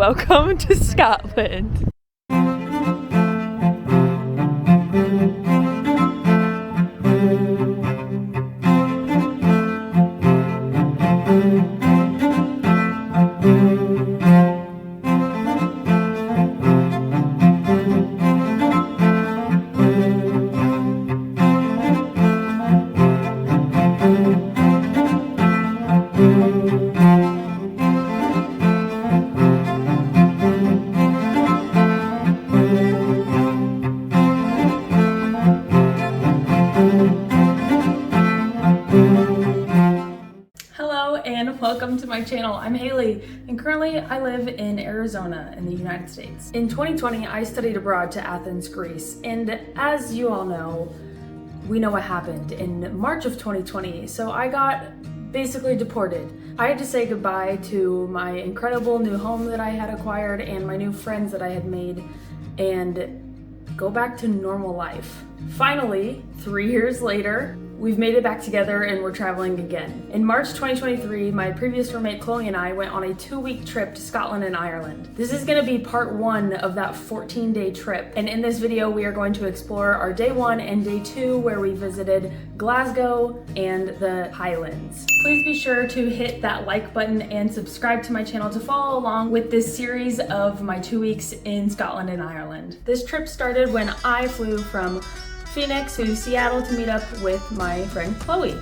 welcome to Scotland. Welcome to my channel. I'm Haley, and currently I live in Arizona in the United States. In 2020, I studied abroad to Athens, Greece, and as you all know, we know what happened in March of 2020, so I got basically deported. I had to say goodbye to my incredible new home that I had acquired and my new friends that I had made, and go back to normal life. Finally, 3 years later, we've made it back together and we're traveling again. In March 2023, my previous roommate Chloe and I went on a 2-week trip to Scotland and Ireland. This is gonna be part 1 of that 14-day trip. And in this video, we are going to explore our day 1 and day 2 where we visited Glasgow and the Highlands. Please be sure to hit that like button and subscribe to my channel to follow along with this series of my 2 weeks in Scotland and Ireland. This trip started when I flew from Phoenix to Seattle to meet up with my friend Chloe.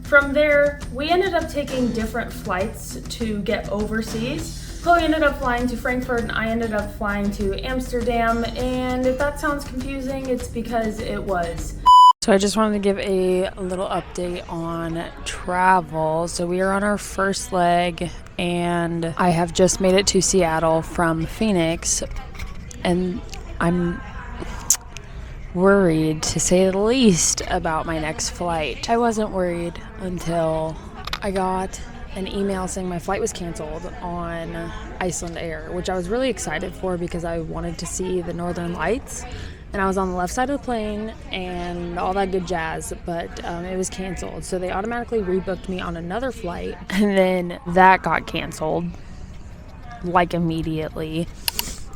From there, we ended up taking different flights to get overseas. Chloe ended up flying to Frankfurt and I ended up flying to Amsterdam, and if that sounds confusing, it's because it was. So I just wanted to give a little update on travel. So we are on our first leg and I have just made it to Seattle from Phoenix. And I'm worried, to say the least, about my next flight. I wasn't worried until I got an email saying my flight was canceled on Iceland Air, which I was really excited for because I wanted to see the Northern Lights. And I was on the left side of the plane and all that good jazz, but it was canceled. So they automatically rebooked me on another flight, and then that got canceled, like immediately.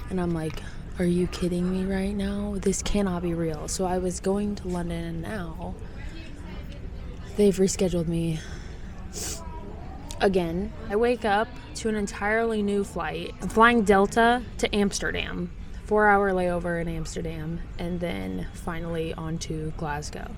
And I'm like, are you kidding me right now? This cannot be real. So I was going to London and now they've rescheduled me again. I wake up to an entirely new flight. I'm flying Delta to Amsterdam, 4-hour layover in Amsterdam, and then finally on to Glasgow.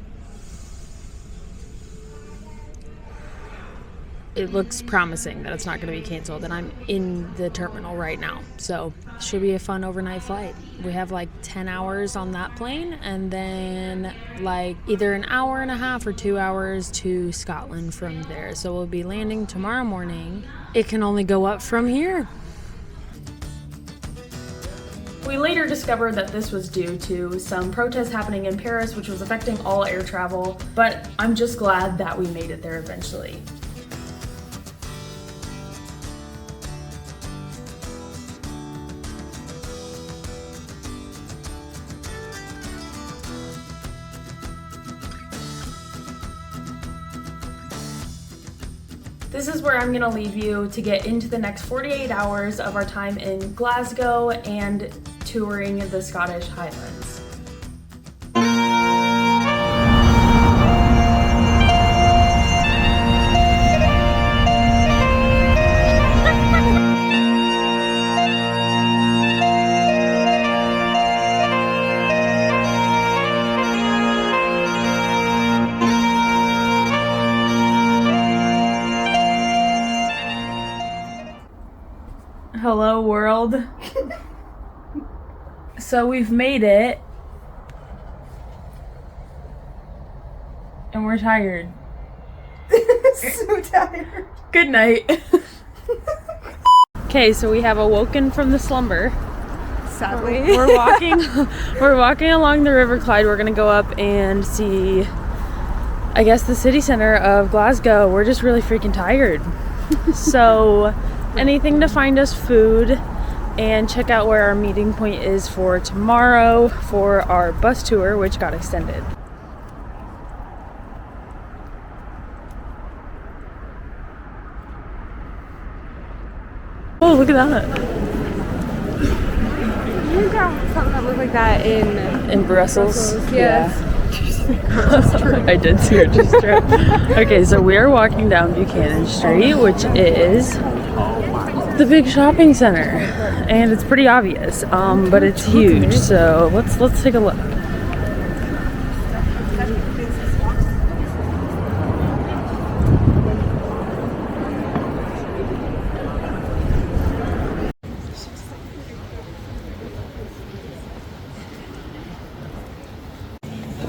It looks promising that it's not going to be canceled, and I'm in the terminal right now. So it should be a fun overnight flight. We have like 10 hours on that plane, and then like either an hour and a half or 2 hours to Scotland from there. So we'll be landing tomorrow morning. It can only go up from here. We later discovered that this was due to some protests happening in Paris, which was affecting all air travel, but I'm just glad that we made it there eventually. This is where I'm gonna leave you to get into the next 48 hours of our time in Glasgow and touring the Scottish Highlands. Hello world. So we've made it and we're tired. So tired. Good night. Okay, so we have awoken from the slumber. Sadly. We're walking along the River Clyde. We're gonna go up and see, I guess, the city center of Glasgow. We're just really freaking tired. So anything to find us food and check out where our meeting point is for tomorrow for our bus tour, which got extended. Oh, look at that. You got something that looked like that in Brussels. Yes. I did see her just trip. Okay, so we are walking down Buchanan Street, which is the big shopping center, and it's pretty obvious, but it's huge. So let's take a look.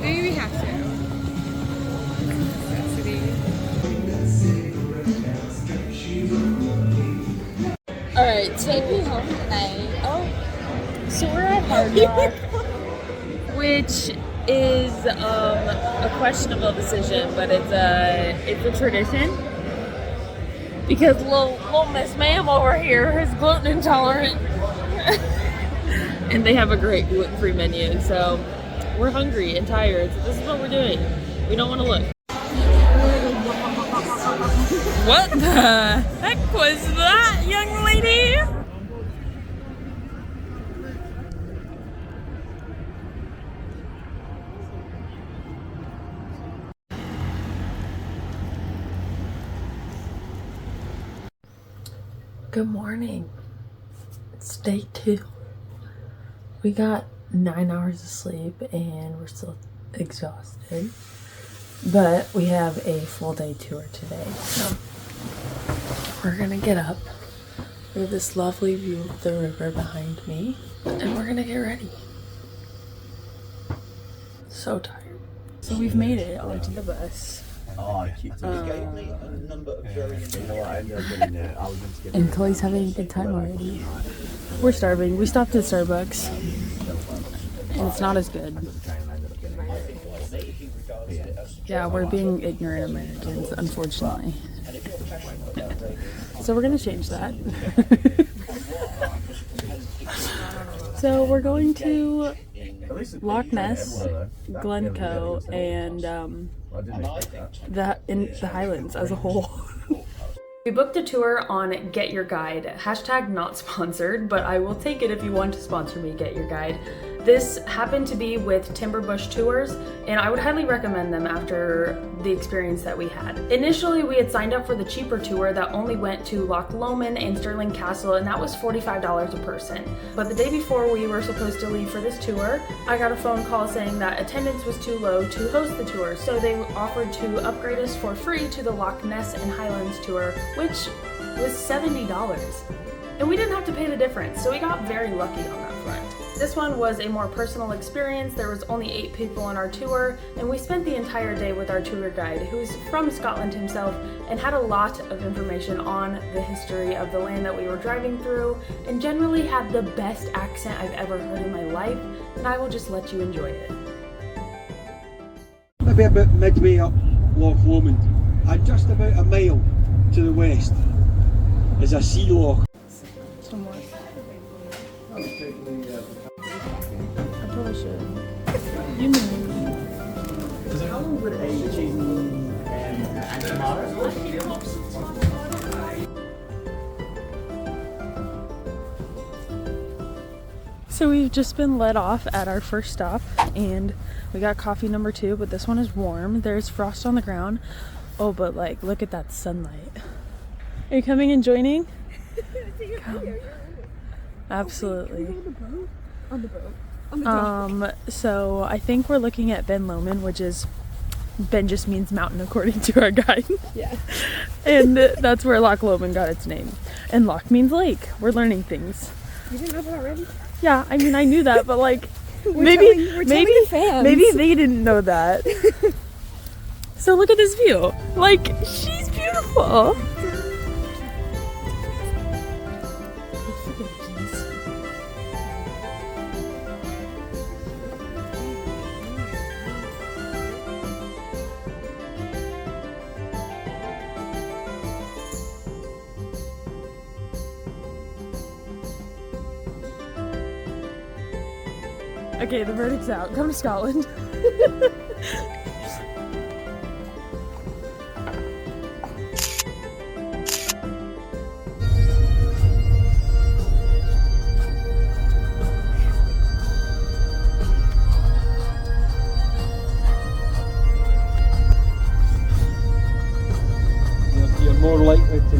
Maybe we have to. Alright, take me home tonight. Oh, so we're at Hard Rock, which is a questionable decision, but it's a tradition. Because little Miss Ma'am over here is gluten intolerant. And they have a great gluten-free menu, so we're hungry and tired, so this is what we're doing. We don't want to look. What the heck was that, young lady? Good morning. It's day 2. We got 9 hours of sleep and we're still exhausted. But we have a full day tour today. So we're gonna get up. We have this lovely view of the river behind me. And we're gonna get ready. So tired. So we've made it onto the bus. And Chloe's having a good time already. We're starving. We stopped at Starbucks. And it's not as good. Yeah, we're being ignorant Americans, unfortunately. So we're gonna change that. So we're going to Loch Ness, Glencoe, and the Highlands as a whole. We booked a tour on Get Your Guide. Hashtag not sponsored, but I will take it if you want to sponsor me, Get Your Guide. This happened to be with Timberbush Tours, and I would highly recommend them after the experience that we had. Initially, we had signed up for the cheaper tour that only went to Loch Lomond and Stirling Castle, and that was $45 a person. But the day before we were supposed to leave for this tour, I got a phone call saying that attendance was too low to host the tour, so they offered to upgrade us for free to the Loch Ness and Highlands tour, which was $70. And we didn't have to pay the difference, so we got very lucky on that front. This one was a more personal experience. There was only 8 people on our tour, and we spent the entire day with our tour guide, who's from Scotland himself and had a lot of information on the history of the land that we were driving through, and generally had the best accent I've ever heard in my life, and I will just let you enjoy it. Maybe about midway up Loch Lomond, and just about a mile to the west is a sea loch. Somewhat. I probably should. You know. How long would a cheese and tomato? So we've just been let off at our first stop, and we got coffee number 2, but this one is warm. There's frost on the ground. Oh, but like, look at that sunlight. Are you coming and joining? Come. Absolutely. On the boat. So I think we're looking at Ben Lomond, which is, Ben just means mountain according to our guide. Yeah. And that's where Loch Lomond got its name. And Loch means lake. We're learning things. You didn't know that already? Yeah, I mean, I knew that, but like, We're maybe telling the fans. maybe they didn't know that. So look at this view. Like, she's beautiful. Okay, the verdict's out. Come to Scotland.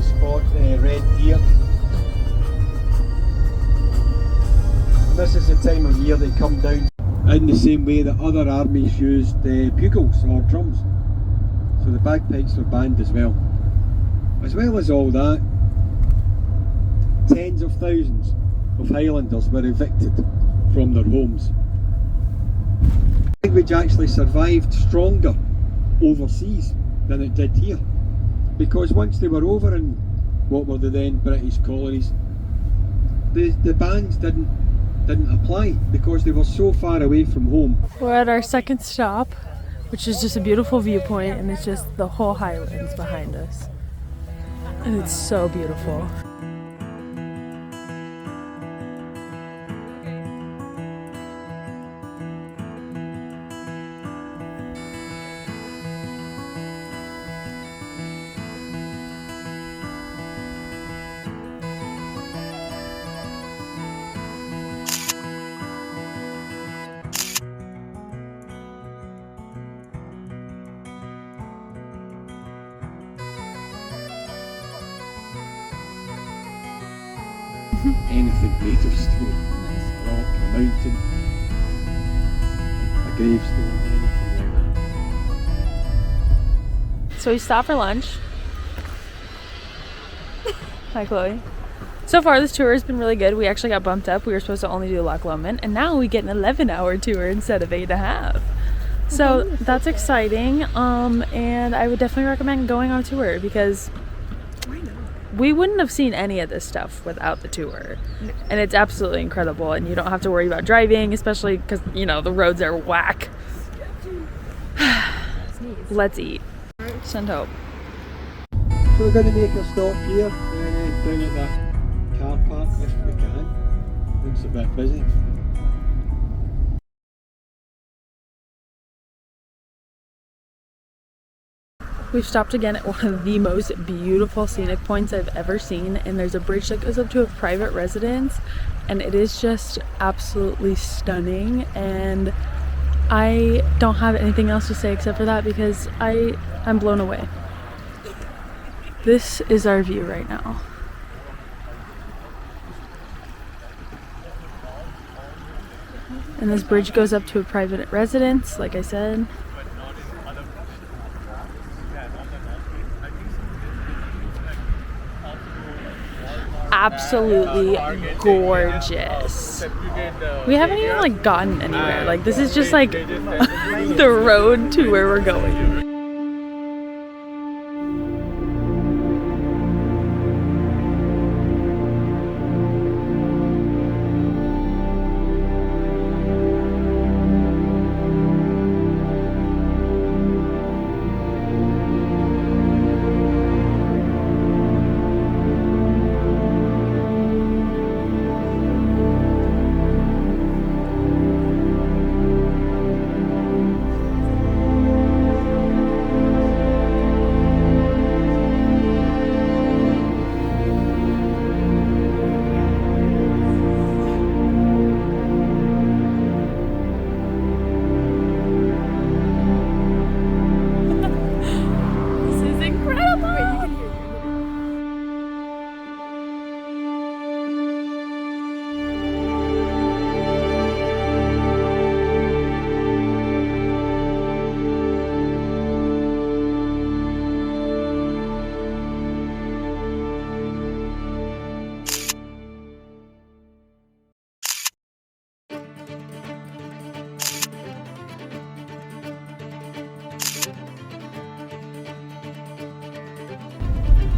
can spot red deer. And this is the time of year they come down in the same way that other armies used bugles or drums. So the bagpipes were banned as well. As well as all that, tens of thousands of Highlanders were evicted from their homes. Language actually survived stronger overseas than it did here, because once they were over in what were the then British colonies, the bans didn't apply because they were so far away from home. We're at our second stop, which is just a beautiful viewpoint, and it's just the whole Highlands behind us. And it's so beautiful. Anything made of stone, a rock, a mountain, a gravestone, anything like that. So we stopped for lunch. Hi, Chloe. So far, this tour has been really good. We actually got bumped up. We were supposed to only do Loch Lomond, and now we get an 11-hour tour instead of 8.5. So that's exciting. And I would definitely recommend going on a tour because we wouldn't have seen any of this stuff without the tour. And it's absolutely incredible, and you don't have to worry about driving, especially because, you know, the roads are whack. Let's eat. Send hope. So we're going to make a stop here, down at that car park if we can. Looks a bit busy. We've stopped again at one of the most beautiful scenic points I've ever seen, and there's a bridge that goes up to a private residence, and it is just absolutely stunning, and I don't have anything else to say except for that because I'm blown away. This is our view right now. And this bridge goes up to a private residence, like I said. Absolutely gorgeous. We haven't even like gotten anywhere. Like, this is just like the road to where we're going.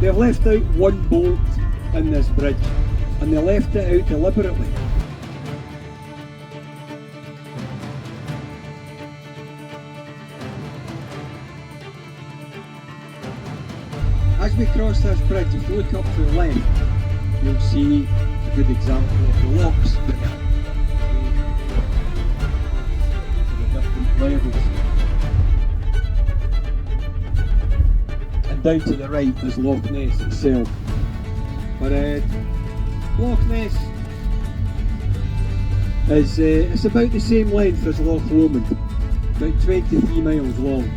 They've left out one bolt in this bridge, and they left it out deliberately. As we cross this bridge, if you look up to the left, you'll see a good example of the locks. The different levels. Down to the right is Loch Ness itself. But Loch Ness is it's about the same length as Loch Lomond, about 23 miles long.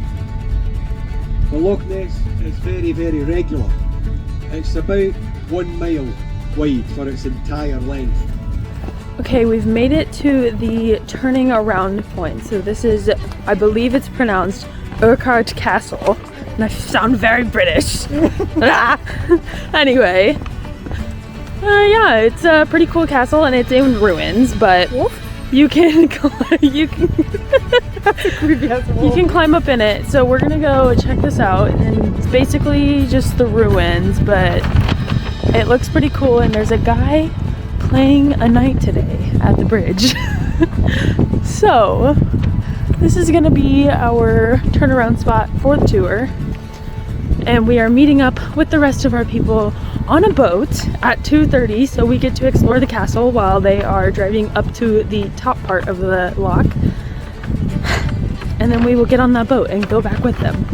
But Loch Ness is very, very regular. It's about 1 mile wide for its entire length. Okay, we've made it to the turning around point. So this is, I believe it's pronounced Urquhart Castle. And I sound very British. Anyway, yeah, it's a pretty cool castle and it's in ruins, but you can you can climb up in it. So we're gonna go check this out, and it's basically just the ruins, but it looks pretty cool. And there's a guy playing a night today at the bridge. So this is gonna be our turnaround spot for the tour, and we are meeting up with the rest of our people on a boat at 2:30, so we get to explore the castle while they are driving up to the top part of the loch, and then we will get on that boat and go back with them.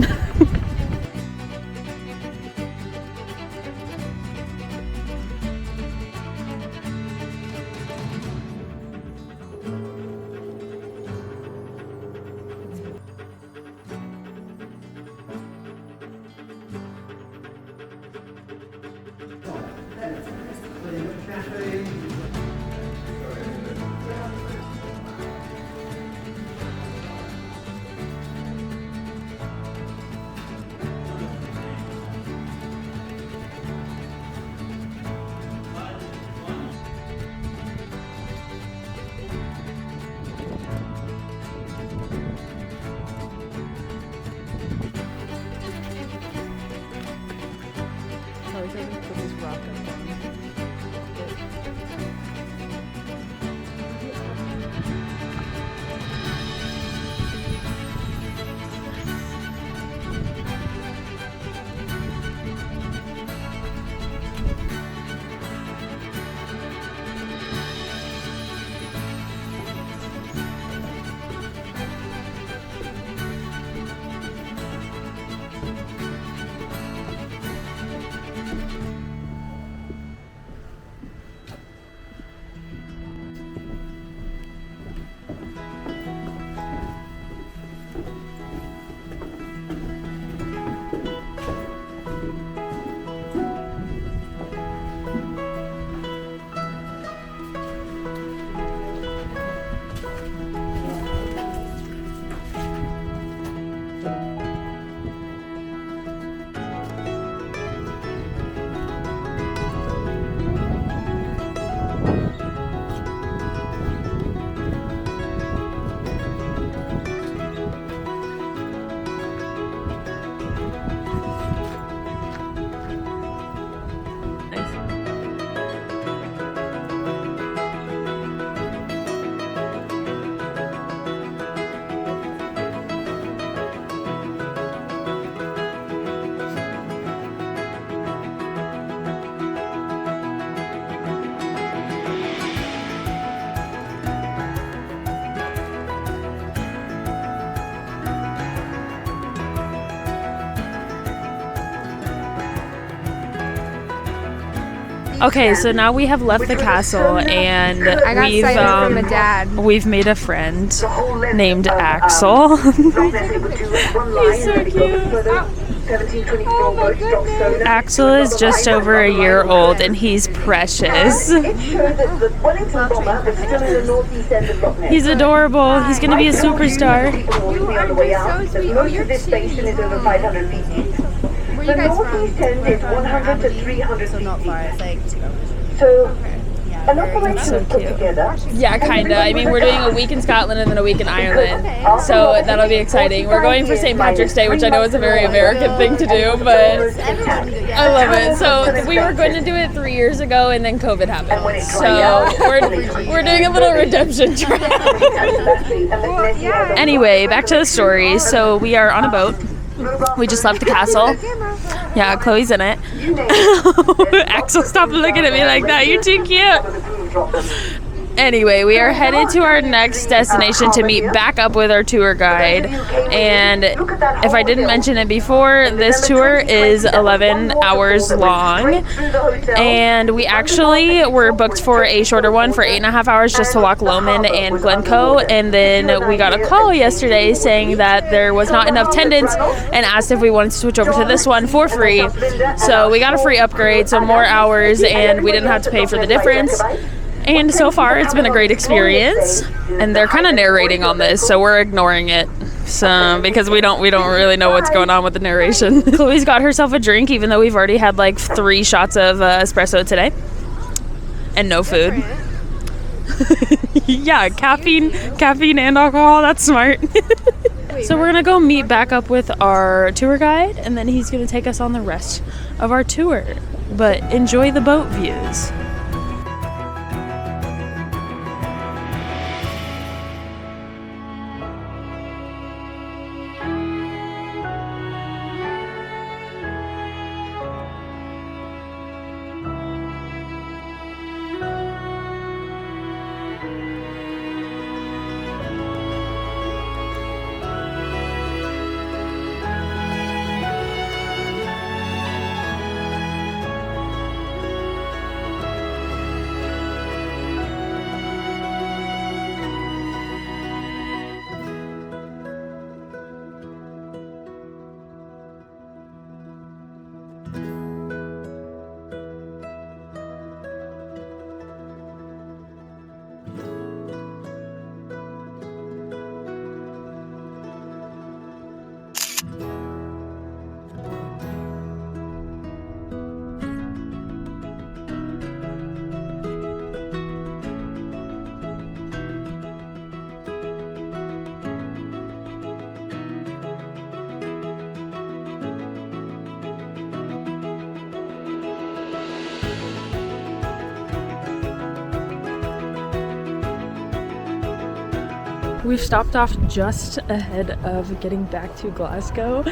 Okay, so now we have left the castle, and I got cited from a dad. we've made a friend named Axel. He's so cute. Oh my goodness. Axel is just over a year old, and he's precious. He's adorable. He's gonna be a superstar. You are so sweet. Oh, you're cute. Where you guys from? Is 100 to 300 So not far. It's like 2 hours. So, Yeah, an very operation so is put cute. together. Yeah, kinda. I mean, we're doing a week in Scotland and then a week in Ireland, so that'll be exciting. We're going for St. Patrick's Day, which I know is a very American thing to do, but I love it. So we were going to do it 3 years ago, and then COVID happened. So we're doing a little redemption trip. Anyway, back to the story. So we are on a boat. We just left the castle. Yeah, Chloe's in it. Axel, stop looking at me like that. You're too cute. Anyway, we are headed to our next destination to meet back up with our tour guide. And if I didn't mention it before, this tour is 11 hours long. And we actually were booked for a shorter one for 8.5 hours just to Loch Lomond and Glencoe. And then we got a call yesterday saying that there was not enough attendance and asked if we wanted to switch over to this one for free. So we got a free upgrade, so more hours, and we didn't have to pay for the difference. And so far, it's been a great experience. And they're kind of narrating on this, so we're ignoring it. So because we don't really know what's going on with the narration. Chloe's got herself a drink, even though we've already had like 3 shots of espresso today, and no food. Yeah, caffeine and alcohol. That's smart. So we're gonna go meet back up with our tour guide, and then he's gonna take us on the rest of our tour. But enjoy the boat views. We've stopped off just ahead of getting back to Glasgow,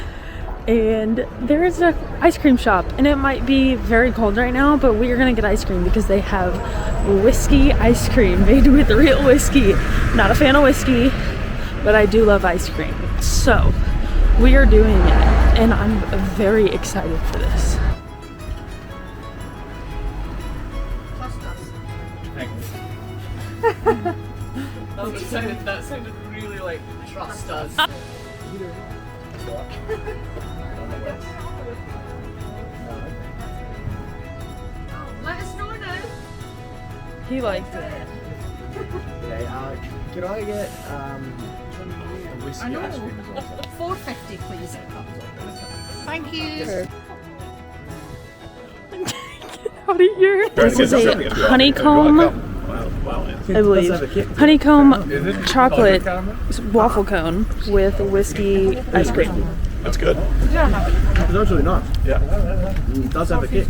and there is an ice cream shop, and it might be very cold right now, but we are gonna get ice cream because they have whiskey ice cream made with real whiskey. Not a fan of whiskey, but I do love ice cream. So we are doing it, and I'm very excited for this. That sounded really like trust us. Let us know now. He liked it. Okay, could I get a whiskey ice cream as well? $4.50 please. Thank you. Out of here. This is a honeycomb, I believe, honeycomb chocolate waffle cone with whiskey ice cream. That's good. It's actually not. Yeah. It does have a kick.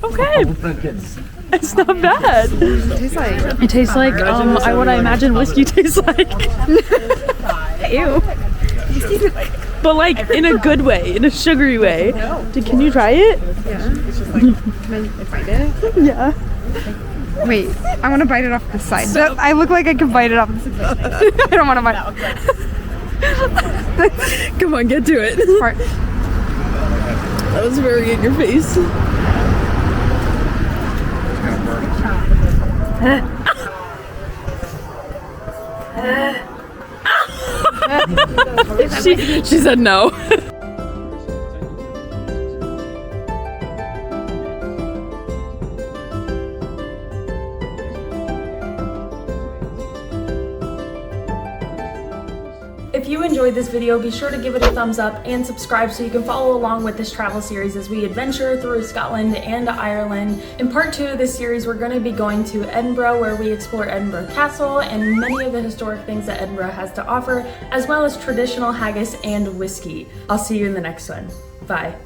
Okay. It's not bad. It tastes like what I imagine whiskey tastes like. Ew. But like in a good way, in a sugary way. Can you try it? Yeah. Can I bite it? Yeah. Wait, I want to bite it off the side. I look like I can bite it off the side. I don't want to bite it. Come on, get to it. Part. That was very in your face. She said no. If you enjoyed this video, be sure to give it a thumbs up and subscribe so you can follow along with this travel series as we adventure through Scotland and Ireland. In part 2 of this series, we're going to be going to Edinburgh, where we explore Edinburgh Castle and many of the historic things that Edinburgh has to offer, as well as traditional haggis and whiskey. I'll see you in the next one. Bye.